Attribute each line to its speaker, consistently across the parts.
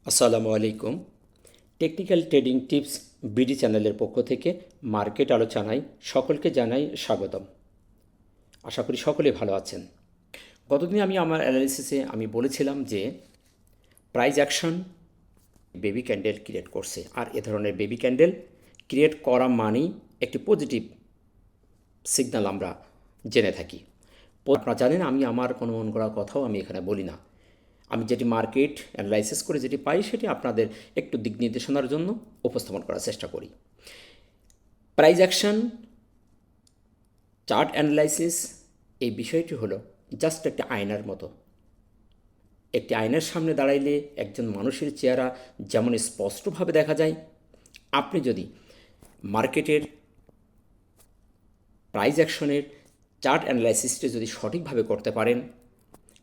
Speaker 1: আসসালামু আলাইকুম। Technical trading tips BD চ্যানেলের পক্ষ থেকে মার্কেট আলোচনায় সকলকে জানাই স্বাগতম। আশা করি সকলে ভালো আছেন। গতদিন আমি আমার অ্যানালিসিসে বলেছিলাম যে price action baby candle create করছে, আর এ ধরনের বেবি ক্যান্ডেল ক্রিয়েট করা মানেই একটি পজিটিভ সিগন্যাল আমরা জেনে থাকি। আপনারা জানেন আমি আমার কোনো মন করা কথাও আমি এখানে বলি না। আমি যেটি মার্কেট অ্যানালাইসিস করে যেটি পাই সেটি আপনাদের একটু দিক নির্দেশনার জন্য উপস্থাপন করার চেষ্টা করি। প্রাইস অ্যাকশন, চার্ট অ্যানালাইসিস, এই বিষয়টি হলো জাস্ট একটি আয়নার মতো। একটি আয়নার সামনে দাঁড়াইলে একজন মানুষের চেহারা যেমন স্পষ্টভাবে দেখা যায়, আপনি যদি মার্কেটের প্রাইস অ্যাকশনের চার্ট অ্যানালাইসিসটি যদি সঠিকভাবে করতে পারেন,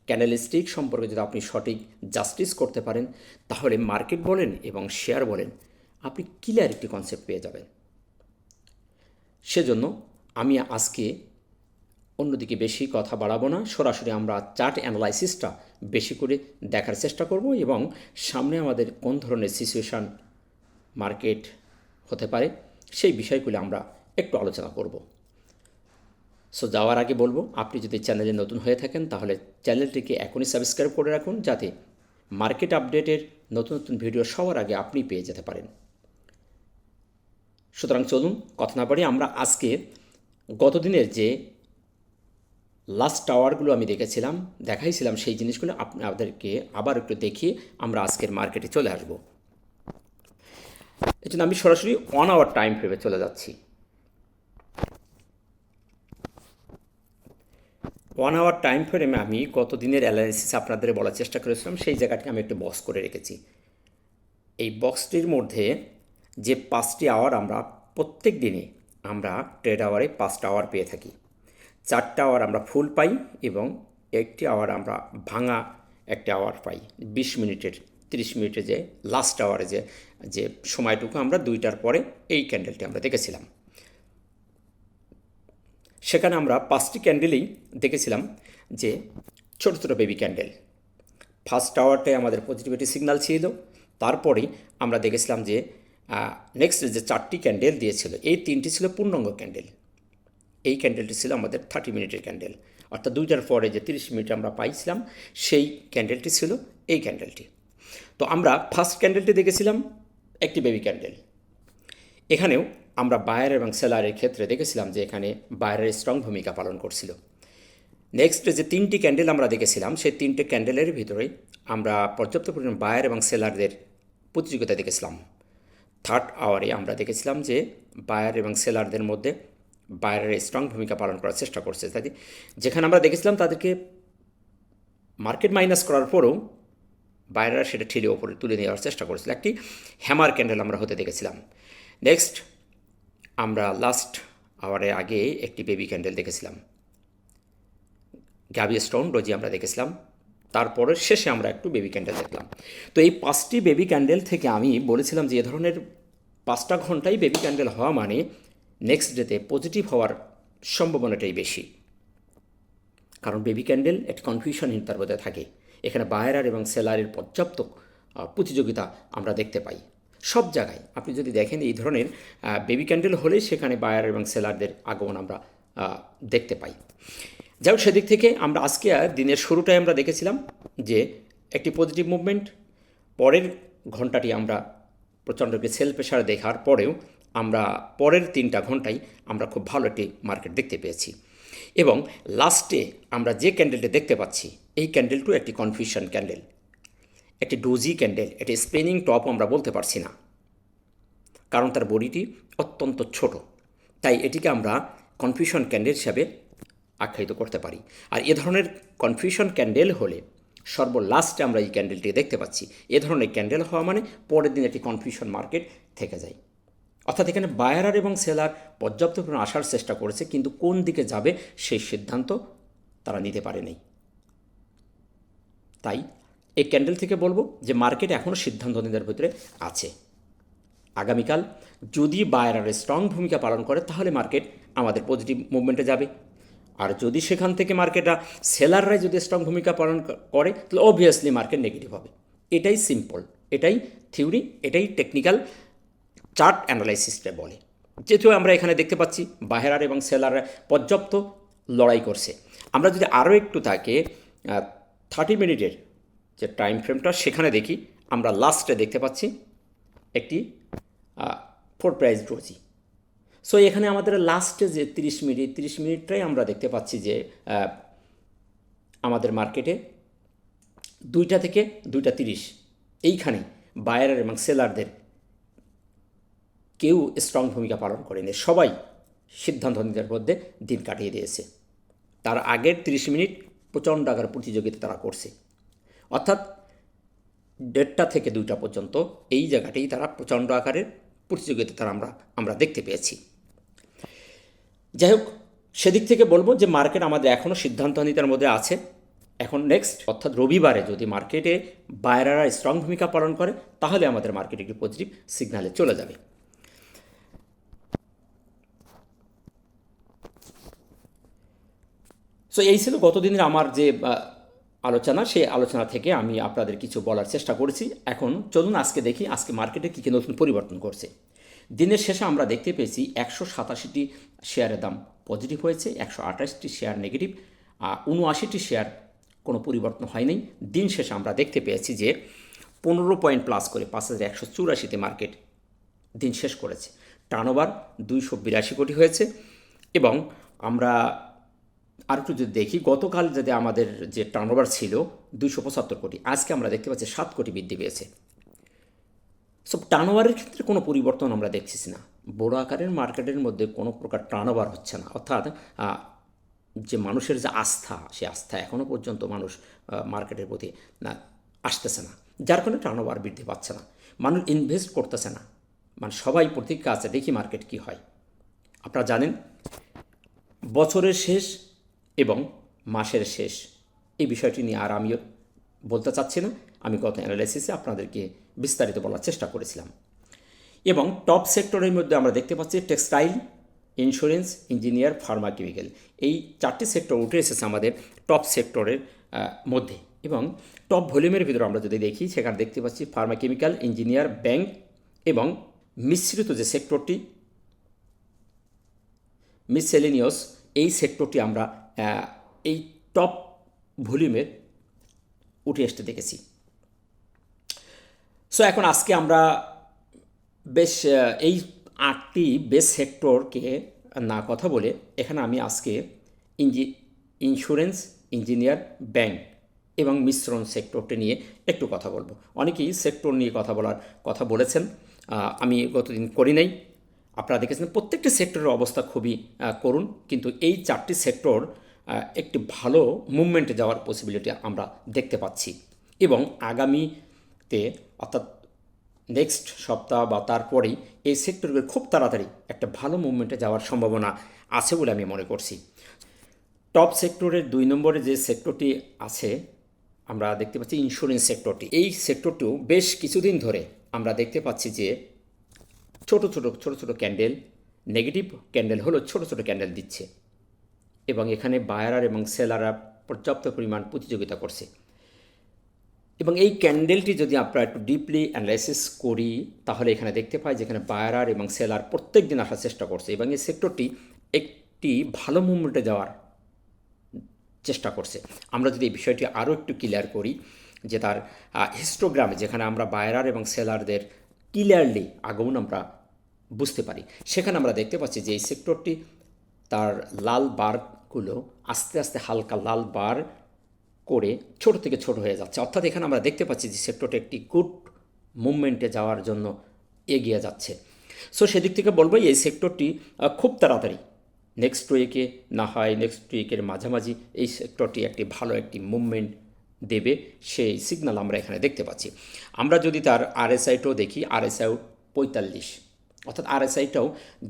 Speaker 1: ক্যান্ডেলস্টিক সম্পর্কে যদি আপনি সঠিক জাস্টিস করতে পারেন, তাহলে মার্কেট বলেন এবং শেয়ার বলেন আপনি ক্লিয়ার একটি কনসেপ্ট পেয়ে যাবেন। সেজন্য আমি আজকে অন্যদিকে বেশি কথা বাড়াবো না, সরাসরি আমরা চার্ট অ্যানালাইসিসটা বেশি করে দেখার চেষ্টা করব এবং সামনে আমাদের কোন ধরনের সিচুয়েশান মার্কেট হতে পারে সেই বিষয়গুলো আমরা একটু আলোচনা করব। সো যাওয়ার আগে বলবো, আপনি যদি চ্যানেলে নতুন হয়ে থাকেন তাহলে চ্যানেলটিকে এখনই সাবস্ক্রাইব করে রাখুন, যাতে মার্কেট আপডেটের নতুন নতুন ভিডিও সবার আগে আপনি পেয়ে যেতে পারেন। সুতরাং চলুন কথা না বাড়িয়ে আমরা আজকে গতদিনের যে লাস্ট টাওয়ারগুলো আমি দেখাইছিলাম সেই জিনিসগুলো আপনাদেরকে আবার একটু দেখিয়ে আমরা আজকের মার্কেটে চলে আসব। এই জন্য আমি সরাসরি 1 আওয়ার টাইম ফ্রেমে চলে যাচ্ছি। 1 আওয়ার টাইম ফ্রেমে আমি গত দিনের অ্যানালাইসিস আপনাদের বলার চেষ্টা করেছিলাম, সেই জায়গাটি আমি একটু বক্স করে রেখেছি। এই বক্সটির মধ্যে যে 5টি আওয়ার আমরা প্রত্যেক দিনে আমরা ট্রেড আওয়ারে 5টা আওয়ার পেয়ে থাকি। 4টা আওয়ার আমরা ফুল পাই এবং একটি আওয়ার আমরা ভাঙা একটা আওয়ার পাই 20 মিনিটের, 30 মিনিটের যে লাস্ট আওয়ারে যে সময়টুকু আমরা 2টার পরে এই ক্যান্ডেলটি আমরা দেখেছিলাম। সেখানে আমরা 5টি ক্যান্ডেলেই দেখেছিলাম যে ছোট ছোট বেবি ক্যান্ডেল। ফার্স্ট আওয়ারটায় আমাদের পজিটিভিটি সিগন্যাল ছিল, তারপরে আমরা দেখেছিলাম যে নেক্সট যে 4টি ক্যান্ডেল দিয়েছিল এই 3টি ছিল পূর্ণাঙ্গ ক্যান্ডেল। এই ক্যান্ডেলটি ছিল আমাদের 30 মিনিটের ক্যান্ডেল, অর্থাৎ 2টার পরে যে 30 মিনিট আমরা পাইছিলাম সেই ক্যান্ডেলটি ছিল এই ক্যান্ডেলটি। তো আমরা ফার্স্ট ক্যান্ডেলটি দেখেছিলাম একটি বেবি ক্যান্ডেল। এখানেও আমরা বায়ার এবং সেলারের ক্ষেত্রে দেখেছিলাম যে এখানে বায়ারের স্ট্রং ভূমিকা পালন করছিল। নেক্সট যে 3টি ক্যান্ডেল আমরা দেখেছিলাম সেই 3টে ক্যান্ডেলের ভিতরে আমরা পর্যাপ্ত পরিমাণ বায়ার এবং সেলারদের প্রতিযোগিতা দেখেছিলাম। থার্ড আওয়ারে আমরা দেখেছিলাম যে বায়ার এবং সেলারদের মধ্যে বায়ারের স্ট্রং ভূমিকা পালন করার চেষ্টা করছে, তাই যেখানে আমরা দেখেছিলাম তাদেরকে মার্কেট মাইনাস করার পরেও বায়াররা সেটা ঠেলে ওপরে তুলে নেওয়ার চেষ্টা করেছিল। একটি হ্যামার ক্যান্ডেল আমরা হতে দেখেছিলাম। নেক্সট আমরা লাস্ট আওয়ারের আগে একটি বেবি ক্যান্ডেল দেখেছিলাম, গ্যাবি স্টোন ডোজি আমরা দেখেছিলাম। তারপরে শেষে আমরা একটু বেবি ক্যান্ডেল দেখলাম। তো এই 5টি বেবি ক্যান্ডেল থেকে আমি বলেছিলাম যে এ ধরনের 5টা ঘন্টায় বেবি ক্যান্ডেল হওয়া মানে নেক্সট ডেতে পজিটিভ হওয়ার সম্ভাবনাটাই বেশি, কারণ বেবি ক্যান্ডেল একটি কনফিউশনহীনতার মধ্যে থাকে। এখানে বায়ার এবং সেলারের পর্যাপ্ত প্রতিযোগিতা আমরা দেখতে পাই সব জায়গায়। আপনি যদি দেখেন এই ধরনের বেবি ক্যান্ডেল হলে সেখানে বায়ার এবং সেলারদের আগমন আমরা দেখতে পাই। যাই হোক, সেদিক থেকে আমরা আজকে দিনের শুরুটায় আমরা দেখেছিলাম যে একটি পজিটিভ মুভমেন্ট। পরের ঘন্টাটি আমরা প্রচণ্ডকে সেল প্রেশার দেখার পরেও আমরা পরের 3টা ঘন্টায় আমরা খুব ভালো একটি মার্কেট দেখতে পেয়েছি। এবং লাস্টে আমরা যে ক্যান্ডেলটি দেখতে পাচ্ছি এই ক্যান্ডেলটিও একটি কনফিউশন ক্যান্ডেল, একটি ডোজি ক্যান্ডেল। এটি স্পিনিং টপ আমরা বলতে পারছি না, কারণ তার বডিটি অত্যন্ত ছোট, তাই এটিকে আমরা কনফিউশন ক্যান্ডেল হিসাবে আখ্যায়িত করতে পারি। আর এ ধরনের কনফিউশন ক্যান্ডেল হলে সর্বলাস্টে আমরা এই ক্যান্ডেলটি দেখতে পাচ্ছি। এ ধরনের ক্যান্ডেল হওয়া মানে পরের দিন একটি কনফিউশন মার্কেট থেকে যায়, অর্থাৎ এখানে বায়ার এবং সেলার পর্যাপ্ত পরিমাণ আসার চেষ্টা করেছে, কিন্তু কোন দিকে যাবে সেই সিদ্ধান্ত তারা নিতে পারেনি। তাই এই ক্যান্ডেল থেকে বলবো যে মার্কেট এখনও সিদ্ধান্ত নেওয়ার ভিতরে আছে। আগামীকাল যদি বায়ার স্ট্রং ভূমিকা পালন করে তাহলে মার্কেট আমাদের পজিটিভ মুভমেন্টে যাবে, আর যদি সেখান থেকে মার্কেটরা সেলাররাই যদি স্ট্রং ভূমিকা পালন করে তাহলে অবভিয়াসলি মার্কেট নেগেটিভ হবে। এটাই সিম্পল, এটাই থিওরি, এটাই টেকনিক্যাল চার্ট অ্যানালাইসিসটা বলে। যেহেতু আমরা এখানে দেখতে পাচ্ছি বাহেরার এবং সেলার পর্যাপ্ত লড়াই করছে। আমরা যদি আরও একটু তাকে 30 মিনিটের যে টাইম ফ্রেমটা সেখানে দেখি, আমরা লাস্টে দেখতে পাচ্ছি একটি 4 প্রাইস ডোজি। সো এখানে আমাদের লাস্টে যে 30 মিনিটটাই আমরা দেখতে পাচ্ছি যে আমাদের মার্কেটে 2টা থেকে 2:30 এইখানে বায়ার এবং সেলারদের কেউ স্ট্রং ভূমিকা পালন করেনি, সবাই সিদ্ধান্ত নিতে মধ্যে দিন কাটিয়ে দিয়েছে। তার আগের 30 মিনিট প্রচণ্ড আকার প্রতিযোগিতা তারা করছে, অর্থাৎ 1:30 থেকে 2টা পর্যন্ত এই জায়গাটাই তারা প্রচণ্ড আকারের প্রতিযোগিতা তারা আমরা দেখতে পেয়েছি। যাই হোক, সেদিক থেকে বলবো যে মার্কেট আমাদের এখনও সিদ্ধান্তহীনতার মধ্যে আছে। এখন নেক্সট অর্থাৎ রবিবারে যদি মার্কেটে বায়াররা স্ট্রং ভূমিকা পালন করে তাহলে আমাদের মার্কেট একটি পজিটিভ সিগনালে চলে যাবে। সো এই ছিল গতদিনের আমার যে আলোচনা, সেই আলোচনা থেকে আমি আপনাদের কিছু বলার চেষ্টা করেছি। এখন চলুন আজকে দেখি আজকে মার্কেটে কী কী নতুন পরিবর্তন করছে। দিনের শেষে আমরা দেখতে পেয়েছি 187টি শেয়ারের দাম পজিটিভ হয়েছে, 128টি শেয়ার নেগেটিভ, 79টি শেয়ার কোনো পরিবর্তন হয়নি। দিন শেষে আমরা দেখতে পেয়েছি যে 15 পয়েন্ট প্লাস করে 5184তে মার্কেট দিন শেষ করেছে। টার্নওভার 282 কোটি হয়েছে। এবং আমরা আর একটু যদি দেখি, গতকাল যদি আমাদের যে টার্নওভার ছিল 275 কোটি, আজকে আমরা দেখতে পাচ্ছি 7 কোটি বৃদ্ধি পেয়েছে। সব টার্নওভারের ক্ষেত্রে কোনো পরিবর্তন আমরা দেখছি না। বড় আকারের মার্কেটের মধ্যে কোনো প্রকার টার্নওভার হচ্ছে না, অর্থাৎ যে মানুষের যে আস্থা, সে আস্থা এখনও পর্যন্ত মানুষ মার্কেটের প্রতি আসতেছে না, যার কারণে টার্নওভার বৃদ্ধি পাচ্ছে না। মানুষ ইনভেস্ট করতেছে না, মানে সবাই প্রতীক্ষা আছে দেখি মার্কেট কি হয়। আপনারা জানেন বছরের শেষ এবং মাসের শেষ এই বিষয়টি নিয়ে আর আমিও বলতে চাচ্ছি না। আমি গত অ্যানালাইসিসে আপনাদেরকে বিস্তারিত বলার চেষ্টা করেছিলাম। এবং টপ সেক্টরের মধ্যে আমরা দেখতে পাচ্ছি textile, insurance, engineer, Pharma, chemical, এই 4টি সেক্টর উঠে এসেছে আমাদের টপ সেক্টরের মধ্যে। এবং টপ ভলিউমের ভিতরে আমরা যদি দেখি সেখানে দেখতে পাচ্ছি ফার্মা, কেমিক্যাল, ইঞ্জিনিয়ার, ব্যাংক এবং মিশ্রিত যে সেক্টরটি মিসেলেনিয়াস, এই সেক্টরটি আমরা এই টপ ভলিউমে উঠে আসতে দেখেছি। সো এখন আজকে আমরা বেশ এই 8টি বেস সেক্টরকে না কথা বলে এখানে আমি আজকে ইন্স্যুরেন্স, ইঞ্জিনিয়ার, ব্যাংক এবং মিশ্রণ সেক্টরটি নিয়ে একটু কথা বলবো। অনেকেই সেক্টর নিয়ে কথা বলেছেন, আমি গতদিন করি নাই। আপনারা দেখেছেন প্রত্যেকটি সেক্টরের অবস্থা খুবই করুণ, কিন্তু এই 4টি সেক্টর একটি ভালো মুভমেন্টে যাওয়ার পসিবিলিটি আমরা দেখতে পাচ্ছি। এবং আগামীতে অর্থাৎ নেক্সট সপ্তাহ বা তারপরেই এই সেক্টরগুলো খুব তাড়াতাড়ি একটা ভালো মুভমেন্টে যাওয়ার সম্ভাবনা আছে বলে আমি মনে করছি। টপ সেক্টরের 2 নম্বরে যে সেক্টরটি আছে আমরা দেখতে পাচ্ছি ইন্স্যুরেন্স সেক্টরটি। এই সেক্টরটিও বেশ কিছুদিন ধরে আমরা দেখতে পাচ্ছি যে ছোট ছোট ক্যান্ডেল, নেগেটিভ ক্যান্ডেল হলো ছোট ক্যান্ডেল দিচ্ছে এবং এখানে বায়ার এবং সেলাররা পর্যাপ্ত পরিমাণ প্রতিযোগিতা করছে। এবং এই ক্যান্ডেলটি যদি আমরা একটু ডিপলি অ্যানালাইসিস করি তাহলে এখানে দেখতে পাই যেখানে বায়ার এবং সেলার প্রত্যেক দিন আসার চেষ্টা করছে এবং এই সেক্টরটি একটি ভালো মুভমেন্টে যাওয়ার চেষ্টা করছে। আমরা যদি এই বিষয়টি আরও একটু ক্লিয়ার করি যে তার হিস্টোগ্রামে যেখানে আমরা বায়ার এবং সেলারদের ক্লিয়ারলি আগমন আমরা বুঝতে পারি, সেখানে আমরা দেখতে পাচ্ছি যে এই সেক্টরটি তার লাল বারগুলো আস্তে আস্তে হালকা লাল বার করে ছোট থেকে ছোট হয়ে যাচ্ছে, অর্থাৎ এখানে আমরা দেখতে পাচ্ছি যে সেক্টরটি একটি গুড মুভমেন্টে যাওয়ার জন্য এগিয়ে যাচ্ছে। সো সেদিক থেকে বলবো এই সেক্টরটি খুব তাড়াতাড়ি নেক্সট উইকে না হয় নেক্সট উইকের মাঝামাঝি এই সেক্টরটি একটি ভালো একটি মুভমেন্ট দেবে, সেই সিগন্যাল আমরা এখানে দেখতে পাচ্ছি। আমরা যদি তার আরএসআইটাও দেখি, আরএসআই 45, অর্থাৎ আরএসআইটাও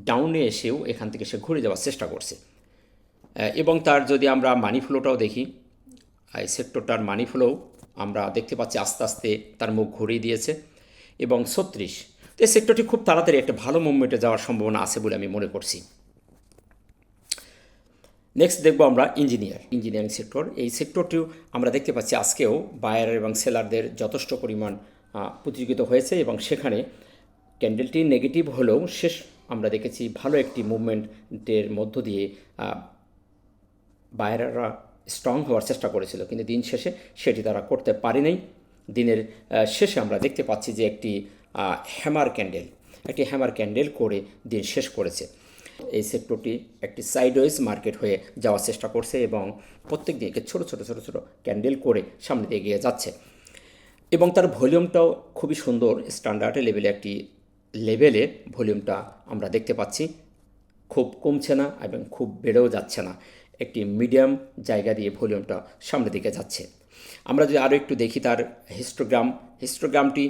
Speaker 1: ডাউনে এসেও এখান থেকে সে ঘুরে যাওয়ার চেষ্টা করছে। এবং তার যদি আমরা মানি ফ্লোটাও দেখি, এই সেক্টরটার মানি ফ্লো আমরা দেখতে পাচ্ছি আস্তে আস্তে তার মুখ ঘুরিয়ে দিয়েছে এবং 36। তো এই সেক্টরটি খুব তাড়াতাড়ি একটা ভালো মুভমেন্টে যাওয়ার সম্ভাবনা আছে বলে আমি মনে করছি। নেক্সট দেখব আমরা ইঞ্জিনিয়ারিং সেক্টর। এই সেক্টরটিও আমরা দেখতে পাচ্ছি আজকেও বায়ার এবং সেলারদের যথেষ্ট পরিমাণ প্রতিযোগিতা হয়েছে এবং সেখানে ক্যান্ডেলটি নেগেটিভ হলেও শেষ আমরা দেখেছি ভালো একটি মুভমেন্টের মধ্য দিয়ে বায়াররা স্ট্রং হওয়ার চেষ্টা করেছিল, কিন্তু দিন শেষে সেটি তারা করতে পারেনি। দিনের শেষে আমরা দেখতে পাচ্ছি যে একটি হ্যামার ক্যান্ডেল করে দিন শেষ করেছে। এই সেক্টরটি একটি সাইডওয়েজ মার্কেট হয়ে যাওয়ার চেষ্টা করছে এবং প্রত্যেক দিনকে ছোটো ছোটো ক্যান্ডেল করে সামনে দিয়ে এগিয়ে যাচ্ছে এবং তার ভলিউমটাও খুবই সুন্দর স্ট্যান্ডার্ড লেভেলে ভলিউমটা আমরা দেখতে পাচ্ছি। খুব কমছে না এবং খুব বেড়েও যাচ্ছে না, একটি মিডিয়াম জায়গা দিয়ে ভলিউমটা সামনের দিকে যাচ্ছে। আমরা যদি আরও একটু দেখি তার হিস্টোগ্রামটি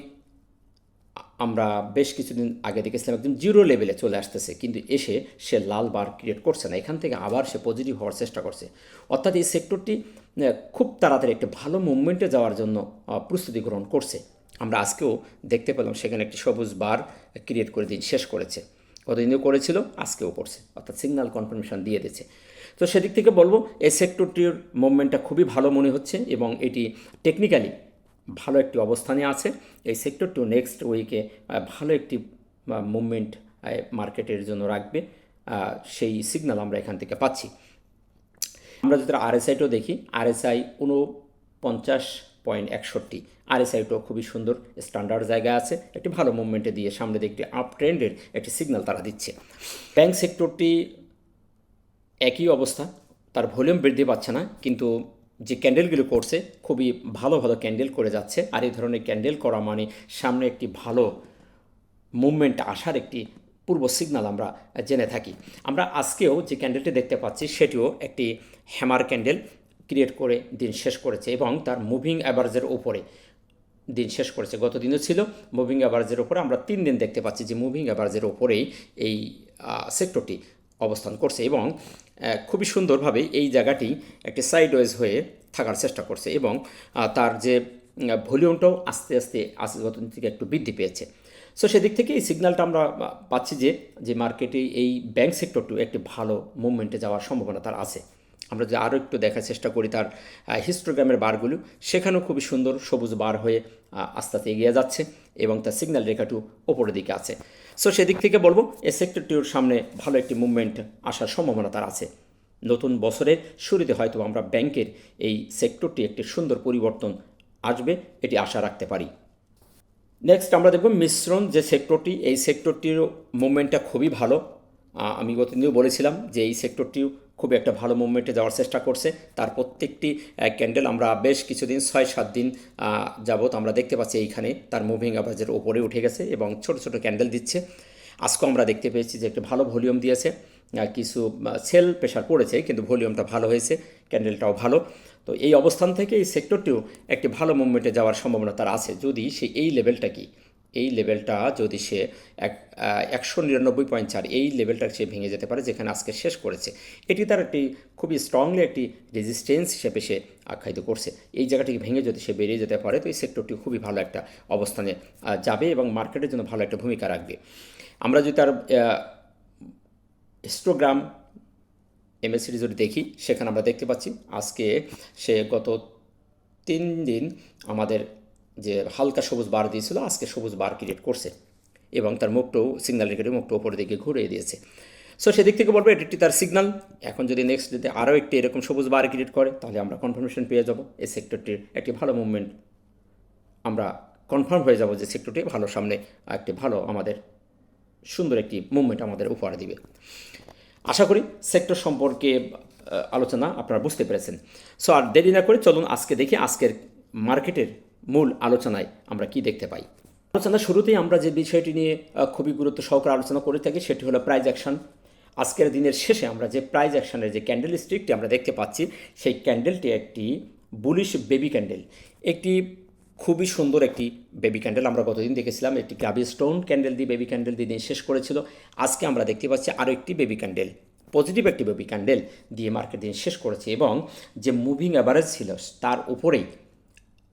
Speaker 1: আমরা বেশ কিছুদিন আগে দেখেছিলাম একদম জিরো লেভেলে চলে আসতেছে, কিন্তু এসে সে লাল বার ক্রিয়েট করছে না, এখান থেকে আবার সে পজিটিভ হওয়ার চেষ্টা করছে। অর্থাৎ এই সেক্টরটি খুব তাড়াতাড়ি একটি ভালো মুভমেন্টে যাওয়ার জন্য প্রস্তুতি গ্রহণ করছে। আমরা আজকেও দেখতে পেলাম সেখানে একটি সবুজ বার ক্রিয়েট করে দিন শেষ করেছে, কতদিনও করেছিল, আজকেও করছে, অর্থাৎ সিগন্যাল কনফার্মেশন দিয়ে দিয়েছে। তো সেদিক থেকে বলবো এই সেক্টরটির মুভমেন্টটা খুবই ভালো মনে হচ্ছে এবং এটি টেকনিক্যালি ভালো একটি অবস্থানে আছে। এই সেক্টরটিও নেক্সট উইকে ভালো একটি মুভমেন্ট মার্কেটের জন্য রাখবে, সেই সিগন্যাল আমরা এখান থেকে পাচ্ছি। আমরা যদি আরএসআইটাও দেখি, আরএসআই 49.61, আরএসআইটাও খুবই সুন্দর স্ট্যান্ডার্ড জায়গায় আছে, একটি ভালো মুভমেন্টে দিয়ে সামনে দিয়ে একটি আপ ট্রেন্ডের একটি সিগন্যাল তারা দিচ্ছে। ব্যাংক সেক্টরটি একই অবস্থা, তার ভলিউম বৃদ্ধি পাচ্ছে না, কিন্তু যে ক্যান্ডেলগুলো করছে খুবই ভালো ক্যান্ডেল করে যাচ্ছে। আর এই ধরনের ক্যান্ডেল করা মানে সামনে একটি ভালো মুভমেন্ট আসার একটি পূর্ব সিগন্যাল আমরা জেনে থাকি। আমরা আজকেও যে ক্যান্ডেলটি দেখতে পাচ্ছি সেটিও একটি হ্যামার ক্যান্ডেল ক্রিয়েট করে দিন শেষ করেছে এবং তার মুভিং অ্যাভারেজের ওপরে দিন শেষ করেছে। গত দিনও ছিল মুভিং অ্যাভারেজের ওপরে, আমরা 3 দিন দেখতে পাচ্ছি যে মুভিং অ্যাভারেজের ওপরেই এই সেক্টরটি অবস্থান করছে এবং খুবই সুন্দরভাবে এই জায়গাটি একটি সাইডওয়েজ হয়ে থাকার চেষ্টা করছে এবং তার যে ভলিউমটাও আস্তে আস্তে গত দিন থেকে একটু বৃদ্ধি পেয়েছে। সো সেদিক থেকে এই সিগন্যালটা আমরা পাচ্ছি যে মার্কেটে এই ব্যাংক সেক্টরটিও একটি ভালো মুভমেন্টে যাওয়ার সম্ভাবনা তার আছে। আমরা যদি আরও একটু দেখার চেষ্টা করি তার হিস্টোগ্রামের বারগুলো, সেখানেও খুবই সুন্দর সবুজ বার হয়ে আস্তে আস্তে এগিয়ে যাচ্ছে এবং তার সিগন্যাল রেখাটিও ওপরের দিকে আছে। সো সেদিক থেকে বলবো এই সেক্টরটির সামনে ভালো একটি মুভমেন্ট আসার সম্ভাবনা তার আছে। নতুন বছরের শুরুতে হয়তো আমরা ব্যাংকের এই সেক্টরটি একটি সুন্দর পরিবর্তন আসবে, এটি আশা রাখতে পারি। নেক্সট আমরা দেখব মিশ্রণ যে সেক্টরটি, এই সেক্টরটির মুভমেন্টটা খুবই ভালো। আমি গতদিনও বলেছিলাম যে এই সেক্টরটিও খুব একটা ভালো মুভমেন্টে যাওয়ার চেষ্টা করছে। তার প্রত্যেকটি ক্যান্ডেল আমরা বেশ কিছুদিন 6-7 দিন যাবত আমরা দেখতে পাচ্ছি এইখানে তার মুভিং অ্যাভারেজের ওপরে উঠে গেছে এবং ছোট ছোট ক্যান্ডেল দিচ্ছে। আজকেও আমরা দেখতে পেয়েছি যে একটি ভালো ভলিউম দিয়েছে, কিছু সেল প্রেশার পড়েছে কিন্তু ভলিউমটা ভালো হয়েছে, ক্যান্ডেলটাও ভালো। তো এই অবস্থান থেকে এই সেক্টরটিও একটি ভালো মুভমেন্টে যাওয়ার সম্ভাবনা তার আছে, যদি সে এই লেভেলটা যদি সে 199.4 এই লেভেলটা সে ভেঙে যেতে পারে যেখানে আজকে শেষ করেছে। এটি তার একটি খুবই স্ট্রংলি একটি রেজিস্ট্যান্স হিসেবে সে আখ্যায়িত করছে। এই জায়গাটিকে ভেঙে যদি সে বেরিয়ে যেতে পারে তো এই সেক্টরটি খুবই ভালো একটা অবস্থানে যাবে এবং মার্কেটের জন্য ভালো একটা ভূমিকা রাখবে। আমরা যদি তার হিস্টোগ্রাম এমএসিডি যদি দেখি, সেখানে আমরা দেখতে পাচ্ছি আজকে সে গত 3 দিন আমাদের যে হালকা সবুজ বার দিয়েছিল, আজকে সবুজ বার ক্রিয়েট করছে এবং তার মুখটাও সিগন্যাল রেখে মুখটা ওপরের দিকে ঘুরিয়ে দিয়েছে। সো সেদিক থেকে বলবো এটি তার সিগন্যাল। এখন যদি নেক্সট যদি আরও একটি এরকম সবুজ বার ক্রিয়েট করে তাহলে আমরা কনফার্মেশন পেয়ে যাব এই সেক্টরটির একটি ভালো মুভমেন্ট, আমরা কনফার্ম হয়ে যাব যে সেক্টরটি ভালো সামনে একটি ভালো আমাদের সুন্দর একটি মুভমেন্ট আমাদের উপহার দিবে। আশা করি সেক্টর সম্পর্কে আলোচনা আপনারা বুঝতে পেরেছেন। সো আর দেরি না করে চলুন আজকে দেখি আজকের মার্কেটের মূল আলোচনায় আমরা কি দেখতে পাই। আলোচনার শুরুতেই আমরা যে বিষয়টি নিয়ে খুবই গুরুত্ব সহকারে আলোচনা করে থাকি সেটি হলো প্রাইস অ্যাকশন। আজকের দিনের শেষে আমরা যে প্রাইস অ্যাকশনের যে ক্যান্ডেল স্টিকটি আমরা দেখতে পাচ্ছি সেই ক্যান্ডেলটি একটি বুলিশ বেবি ক্যান্ডেল, একটি খুবই সুন্দর একটি বেবি ক্যান্ডেল। আমরা গতদিন দেখেছিলাম একটি গ্রাভি স্টোন ক্যান্ডেল দিয়ে বেবি ক্যান্ডেল দিয়ে দিন শেষ করেছিল। আজকে আমরা দেখতে পাচ্ছি আরও একটি বেবি ক্যান্ডেল, পজিটিভ একটি বেবি ক্যান্ডেল দিয়ে মার্কেট দিন শেষ করেছে এবং যে মুভিং অ্যাভারেজ ছিল তার উপরেই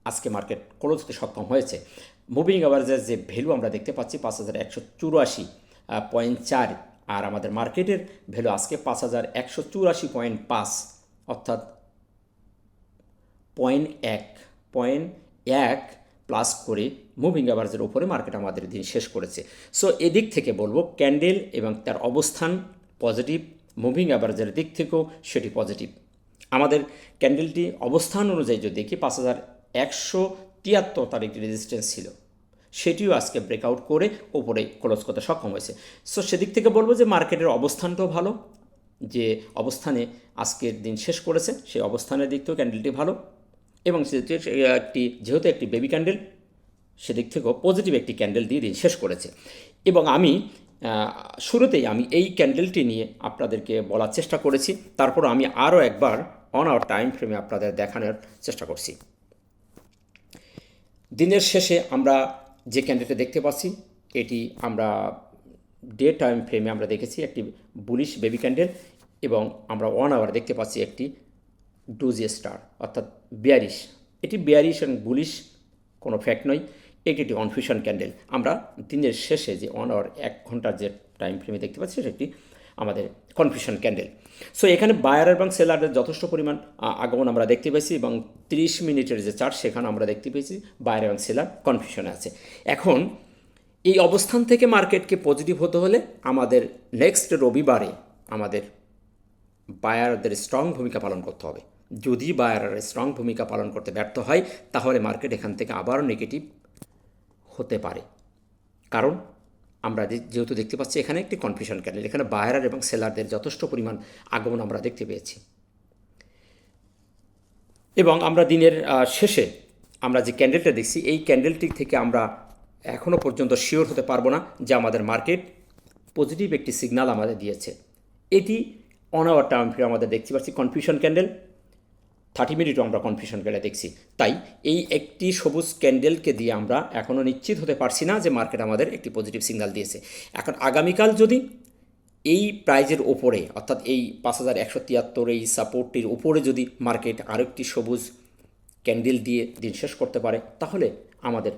Speaker 1: আজকে মার্কেট ক্লোজ হতে সক্ষম হয়েছে। মুভিং অ্যাভারেজের যে ভ্যালু আমরা দেখতে পাচ্ছি 5184.4 আর আমাদের মার্কেটের ভ্যালু আজকে 5184.5, অর্থাৎ 0.1 প্লাস করে মুভিং অ্যাভারেজের উপরে মার্কেট আমাদের দিন শেষ করেছে। সো এদিক থেকে বলবো ক্যান্ডেল এবং তার অবস্থান পজিটিভ, মুভিং অ্যাভারেজের দিক থেকেও সেটি পজিটিভ। আমাদের ক্যান্ডেলটি অবস্থান অনুযায়ী যদি দেখি 5173 তার একটি রেজিস্ট্যান্স ছিল, সেটিও আজকে ব্রেকআউট করে ওপরে ক্লোজ করতে সক্ষম হয়েছে। সো সেদিক থেকে বলবো যে মার্কেটের অবস্থানটাও ভালো, যে অবস্থানে আজকের দিন শেষ করেছে সেই অবস্থানের দিক থেকেও ক্যান্ডেলটি ভালো, এবং যেহেতু একটি বেবি ক্যান্ডেল সেদিক থেকেও পজিটিভ একটি ক্যান্ডেল দিয়ে দিন শেষ করেছে। এবং আমি শুরুতেই আমি এই ক্যান্ডেলটি নিয়ে আপনাদেরকে বলার চেষ্টা করেছি, তারপর আমি আরও একবার অন আওয়ার টাইম ফ্রেমে আপনাদের দেখানোর চেষ্টা করছি। দিনের শেষে আমরা যে ক্যান্ডেলটা দেখতে পাচ্ছি এটি আমরা ডে টাইম ফ্রেমে আমরা দেখেছি একটি বুলিশ বেবি ক্যান্ডেল, এবং আমরা 1 আওয়ার দেখতে পাচ্ছি একটি ডুজি স্টার অর্থাৎ বিয়ারিশ। এটি বিয়ারিশ এবং বুলিশ কোনো ফ্যাক্ট নয়, এটি একটি কনফিউশন ক্যান্ডেল। আমরা দিনের শেষে যে 1 আওয়ার 1 ঘন্টার যে টাইম ফ্রেমে দেখতে পাচ্ছি সেটি একটি আমাদের কনফিউশন ক্যান্ডেল। সো এখানে বায়ার এবং সেলারের যথেষ্ট পরিমাণ আগমন আমরা দেখতে পেয়েছি, এবং 30 মিনিটের যে চার্ট সেখানে আমরা দেখতে পেয়েছি বায়ার এবং সেলার কনফিউশনে আছে। এখন এই অবস্থান থেকে মার্কেটকে পজিটিভ হতে হলে আমাদের নেক্সট রবিবারে আমাদের বায়ারদের স্ট্রং ভূমিকা পালন করতে হবে। যদি বায়াররা স্ট্রং ভূমিকা পালন করতে ব্যর্থ হয় তাহলে মার্কেট এখান থেকে আবারও নেগেটিভ হতে পারে, কারণ আমরা যেহেতু দেখতে পাচ্ছি এখানে একটি কনফিউশন ক্যান্ডেল, এখানে বায়ার এবং সেলারদের যথেষ্ট পরিমাণ আগমন আমরা দেখতে পেয়েছি। এবং আমরা দিনের শেষে আমরা যে ক্যান্ডেলটা দেখছি এই ক্যান্ডেলটি থেকে আমরা এখনও পর্যন্ত শিওর হতে পারবো না যে আমাদের মার্কেট পজিটিভ একটি সিগন্যাল আমাদের দিয়েছে। এটি অন আওয়ার টাইম ফ্রেমে আমাদের দেখতে পাচ্ছি কনফিউশন ক্যান্ডেল, 30 মিনিটও আমরা কনফিউশন ক্যান্ডেল দেখছি। তাই এই একটি সবুজ ক্যান্ডেলকে দিয়ে আমরা এখনও নিশ্চিত হতে পারছি না যে মার্কেট আমাদের একটি পজিটিভ সিগন্যাল দিয়েছে। এখন আগামীকাল যদি এই প্রাইজের ওপরে অর্থাৎ এই 5173 এই সাপোর্টটির উপরে যদি মার্কেট আরেকটি সবুজ ক্যান্ডেল দিয়ে দিন শেষ করতে পারে তাহলে আমাদের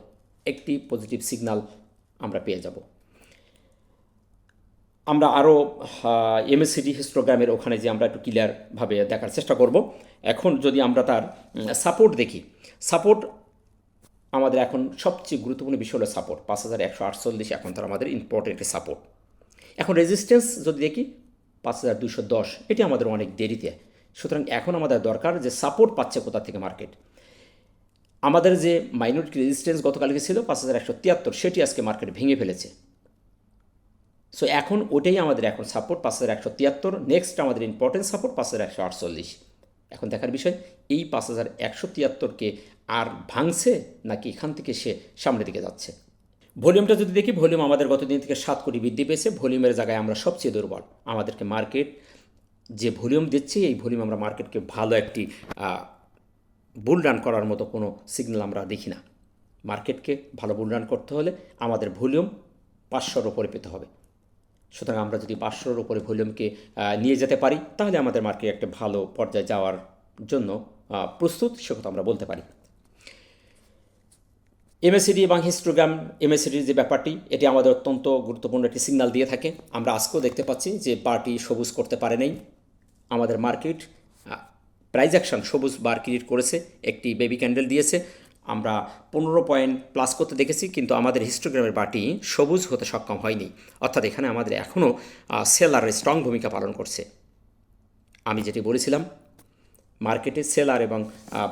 Speaker 1: একটি পজিটিভ সিগন্যাল আমরা পেয়ে যাব। আমরা আরও এমএসিডি হিস্টোগ্রামের ওখানে যে আমরা একটু ক্লিয়ারভাবে দেখার চেষ্টা করব। এখন যদি আমরা তার সাপোর্ট দেখি, সাপোর্ট আমাদের এখন সবচেয়ে গুরুত্বপূর্ণ বিষয় হলো সাপোর্ট 5148 এখন তার আমাদের ইম্পর্টেন্ট একটি সাপোর্ট। এখন রেজিস্ট্যান্স যদি দেখি 5210, এটি আমাদের অনেক দেরিতে। সুতরাং এখন আমাদের দরকার যে সাপোর্ট পাচ্ছে কোথা থেকে মার্কেট। আমাদের যে মাইনরিটি রেজিস্ট্যান্স গতকালকে ছিল 5173, সেটি আজকে মার্কেট ভেঙে ফেলেছে। সো এখন ওটাই আমাদের এখন সাপোর্ট 5173, নেক্সট আমাদের ইম্পর্টেন্ট সাপোর্ট 5148। এখন দেখার বিষয় এই 5173কে আর ভাঙছে নাকি এখান থেকে সে সামনের দিকে যাচ্ছে। ভলিউমটা যদি দেখি, ভলিউম আমাদের গত দিন থেকে 7 কোটি বৃদ্ধি পেয়েছে। ভলিউমের জায়গায় আমরা সবচেয়ে দুর্বল। আমাদেরকে মার্কেট যে ভলিউম দিচ্ছে এই ভলিউম আমরা মার্কেটকে ভালো একটি বুল রান করার মতো কোনো সিগন্যাল আমরা দেখি না। মার্কেটকে ভালো বুল রান করতে হলে আমাদের ভলিউম 500-র উপরে পেতে হবে। সুতরাং আমরা যদি 500-র উপরে ভলিউমকে নিয়ে যেতে পারি তাহলে আমাদের মার্কেট একটা ভালো পর্যায়ে যাওয়ার জন্য প্রস্তুত, সে কথা আমরা বলতে পারি। এমএসিডি এবং হিস্টোগ্রাম, এমএসিডির যে ব্যাপারটি এটি আমাদের অত্যন্ত গুরুত্বপূর্ণ একটি সিগন্যাল দিয়ে থাকে। আমরা আজকেও দেখতে পাচ্ছি যে পার্টি সবুজ করতে পারে নাই। আমাদের মার্কেট প্রাইজ অ্যাকশন সবুজ বার ক্রিয়েট করেছে, একটি বেবি ক্যান্ডেল দিয়েছে। আমরা 15 পয়েন্ট প্লাস করতে দেখেছি, কিন্তু আমাদের হিস্টোগ্রামের বারটি সবুজ হতে সক্ষম হয়নি। অর্থাৎ এখানে আমাদের এখনও সেলারের স্ট্রং ভূমিকা পালন করছে। আমি যেটি বলেছিলাম মার্কেটে সেলার এবং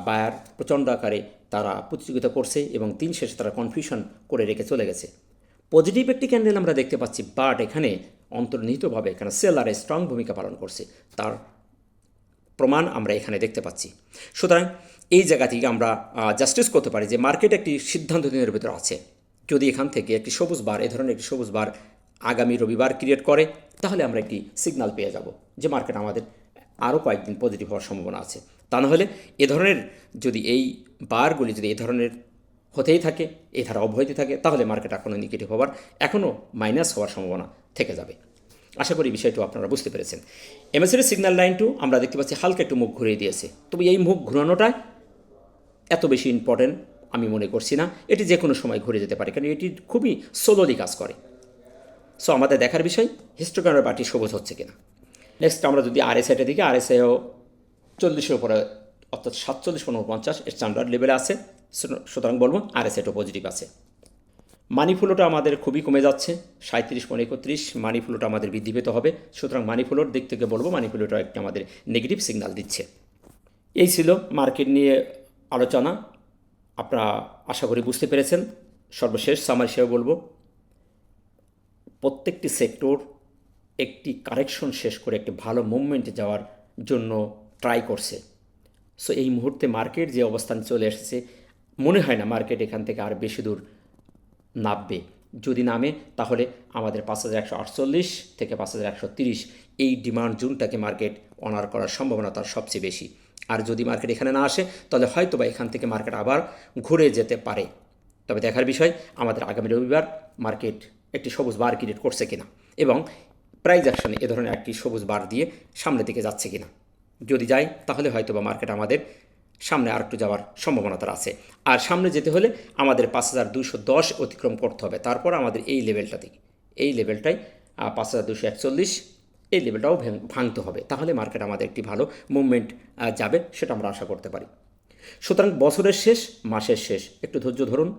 Speaker 1: বায়ার প্রচণ্ড আকারে তারা প্রতিযোগিতা করছে এবং দিন শেষে তারা কনফিউশন করে রেখে চলে গেছে। পজিটিভ একটি ক্যান্ডেল আমরা দেখতে পাচ্ছি, বাট এখানে অন্তর্নিহিতভাবে এখানে সেলারের স্ট্রং ভূমিকা পালন করছে, তার প্রমাণ আমরা এখানে দেখতে পাচ্ছি। সুতরাং এই জায়গা থেকে আমরা জাস্টিস করতে পারি যে মার্কেট একটি সিদ্ধান্ত দিনের ভিতরে আছে। যদি এখান থেকে একটি সবুজ বার, এ ধরনের একটি সবুজ বার আগামী রবিবার ক্রিয়েট করে তাহলে আমরা একটি সিগন্যাল পেয়ে যাব যে মার্কেট আমাদের আরও কয়েকদিন পজিটিভ হওয়ার সম্ভাবনা আছে। তা নাহলে এ ধরনের যদি এই বারগুলি যদি এ ধরনের হতেই থাকে, এই ধারা অব্যাহত থাকে, তাহলে মার্কেট এখনও নেগেটিভ হওয়ার, এখনও মাইনাস হওয়ার সম্ভাবনা থেকে যাবে। আশা করি বিষয়টি আপনারা বুঝতে পেরেছেন। এমএসিডি সিগন্যাল লাইনটু আমরা দেখতে পাচ্ছি হালকা একটু মুখ ঘুরিয়ে দিয়েছে, তবে এই মুখ ঘুরানোটা এত বেশি ইম্পর্টেন্ট আমি মনে করছি না। এটি যে কোনো সময় ঘুরে যেতে পারে, কারণ এটি খুবই স্লোলি কাজ করে। সো আমাদের দেখার বিষয় হিস্টোগ্রামের বারটি সবুজ হচ্ছে কিনা। নেক্সট আমরা যদি আরএসআইটা দেখি, আরএসআইও 40-এর উপরে অর্থাৎ 47.49 স্ট্যান্ডার্ড লেভেলে আছে। সুতরাং বলবো আরএসআইটাও পজিটিভ আছে। মানি ফ্লোটা আমাদের খুবই কমে যাচ্ছে, 37.31। মানি ফ্লোটা আমাদের বৃদ্ধি পেতে হবে, সুতরাং মানি ফ্লোর দিক থেকে বলবো মানি ফ্লোটা একটি আমাদের নেগেটিভ সিগন্যাল দিচ্ছে। এই ছিল মার্কেট নিয়ে আলোচনা, আপনারা আশা করি বুঝতে পেরেছেন। সর্বশেষ সামারি হিসেবে বলবো, প্রত্যেকটি সেক্টর একটি কারেকশন শেষ করে একটি ভালো মুভমেন্টে যাওয়ার জন্য ট্রাই করছে। সো এই মুহূর্তে মার্কেট যে অবস্থান চলে এসেছে, মনে হয় না মার্কেট এখান থেকে আর বেশি দূর নামবে। যদি নামে তাহলে আমাদের 5148 থেকে 5130 এই ডিমান্ড জোনটাকে মার্কেট অনার করার সম্ভাবনা তার সবচেয়ে বেশি। আর যদি মার্কেট এখানে না আসে তাহলে হয়তো বা এখান থেকে মার্কেট আবার ঘুরে যেতে পারে। তবে দেখার বিষয় আমাদের আগামী রবিবার মার্কেট একটি সবুজ বার ক্রিয়েট করছে কিনা এবং প্রাইস অ্যাকশনে এ ধরনের একটি সবুজ বার দিয়ে সামনের দিকে যাচ্ছে কিনা। যদি যায় তাহলে হয়তো বা মার্কেট আমাদের সামনে আর একটু যাওয়ার সম্ভাবনা তার আছে। আর সামনে যেতে হলে আমাদের 5210 অতিক্রম করতে হবে, তারপর আমাদের এই লেভেলটা থেকে এই লেভেলটাই 5241 এই লেভেলটাও ভাঙতে হবে, তাহলে মার্কেট আমাদের একটি ভালো মুভমেন্ট যাবে, সেটা আমরা আশা করতে পারি। সুতরাং বছরের শেষ, মাসের শেষ, একটু ধৈর্য ধরুন।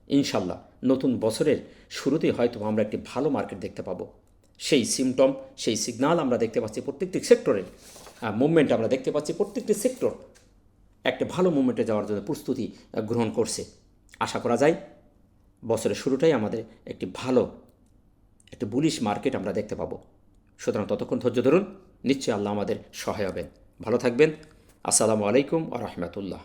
Speaker 1: ইনশাল্লাহ নতুন বছরের শুরুতেই হয়তো আমরা একটি ভালো মার্কেট দেখতে পাবো। সেই সিমটম, সেই সিগনাল আমরা দেখতে পাচ্ছি প্রত্যেকটি সেক্টরের মুভমেন্ট আমরা দেখতে পাচ্ছি, প্রত্যেকটি সেক্টর একটা ভালো মুভমেন্টে যাওয়ার জন্য প্রস্তুতি গ্রহণ করছে। আশা করা যায় বছরের শুরুটাই আমাদের একটি ভালো একটি বুলিশ মার্কেট আমরা দেখতে পাবো। সুতরাং ততক্ষণ ধৈর্য ধরুন, নিশ্চয়ই আল্লাহ আমাদের সহায় হবেন। ভালো থাকবেন। আসসালামু আলাইকুম ওয়া রাহমাতুল্লাহ।